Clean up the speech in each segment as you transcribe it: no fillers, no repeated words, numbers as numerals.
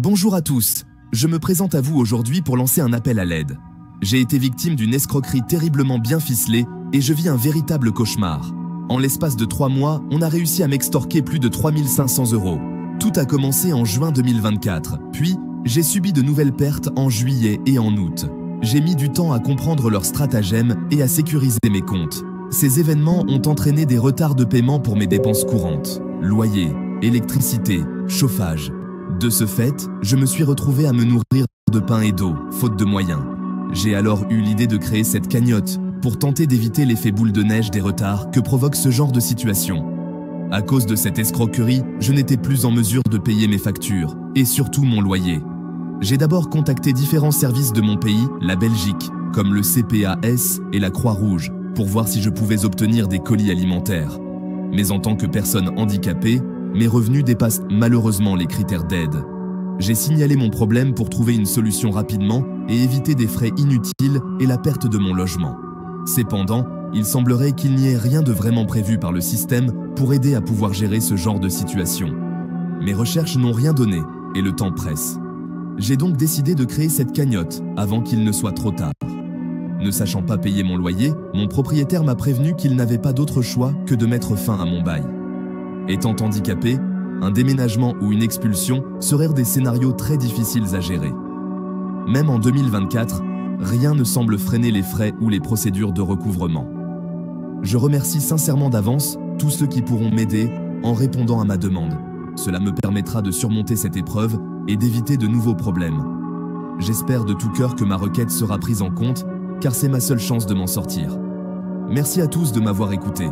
Bonjour à tous, je me présente à vous aujourd'hui pour lancer un appel à l'aide. J'ai été victime d'une escroquerie terriblement bien ficelée et je vis un véritable cauchemar. En l'espace de 3 mois, on a réussi à m'extorquer plus de 3 500 €. Tout a commencé en juin 2024, puis j'ai subi de nouvelles pertes en juillet et en août. J'ai mis du temps à comprendre leur stratagème et à sécuriser mes comptes. Ces événements ont entraîné des retards de paiement pour mes dépenses courantes, loyer, électricité, chauffage. De ce fait, je me suis retrouvé à me nourrir de pain et d'eau, faute de moyens. J'ai alors eu l'idée de créer cette cagnotte pour tenter d'éviter l'effet boule de neige des retards que provoque ce genre de situation. À cause de cette escroquerie, je n'étais plus en mesure de payer mes factures et surtout mon loyer. J'ai d'abord contacté différents services de mon pays, la Belgique, comme le CPAS et la Croix-Rouge, pour voir si je pouvais obtenir des colis alimentaires. Mais en tant que personne handicapée, mes revenus dépassent malheureusement les critères d'aide. J'ai signalé mon problème pour trouver une solution rapidement et éviter des frais inutiles et la perte de mon logement. Cependant, il semblerait qu'il n'y ait rien de vraiment prévu par le système pour aider à pouvoir gérer ce genre de situation. Mes recherches n'ont rien donné et le temps presse. J'ai donc décidé de créer cette cagnotte avant qu'il ne soit trop tard. Ne sachant pas payer mon loyer, mon propriétaire m'a prévenu qu'il n'avait pas d'autre choix que de mettre fin à mon bail. Étant handicapé, un déménagement ou une expulsion seraient des scénarios très difficiles à gérer. Même en 2024, rien ne semble freiner les frais ou les procédures de recouvrement. Je remercie sincèrement d'avance tous ceux qui pourront m'aider en répondant à ma demande. Cela me permettra de surmonter cette épreuve et d'éviter de nouveaux problèmes. J'espère de tout cœur que ma requête sera prise en compte, car c'est ma seule chance de m'en sortir. Merci à tous de m'avoir écouté.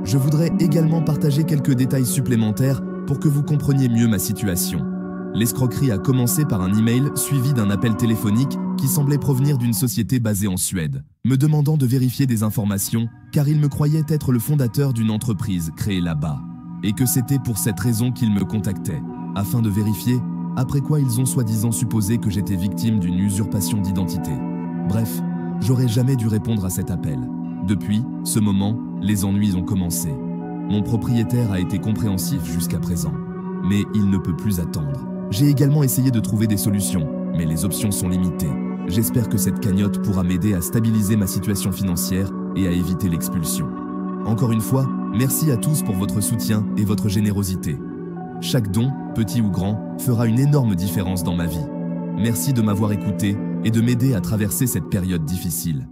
Je voudrais également partager quelques détails supplémentaires pour que vous compreniez mieux ma situation. L'escroquerie a commencé par un email suivi d'un appel téléphonique qui semblait provenir d'une société basée en Suède, me demandant de vérifier des informations car il me croyait être le fondateur d'une entreprise créée là-bas, et que c'était pour cette raison qu'ils me contactaient, afin de vérifier, après quoi ils ont soi-disant supposé que j'étais victime d'une usurpation d'identité. Bref, j'aurais jamais dû répondre à cet appel. Depuis ce moment, les ennuis ont commencé. Mon propriétaire a été compréhensif jusqu'à présent, mais il ne peut plus attendre. J'ai également essayé de trouver des solutions, mais les options sont limitées. J'espère que cette cagnotte pourra m'aider à stabiliser ma situation financière et à éviter l'expulsion. Encore une fois, merci à tous pour votre soutien et votre générosité. Chaque don, petit ou grand, fera une énorme différence dans ma vie. Merci de m'avoir écouté et de m'aider à traverser cette période difficile.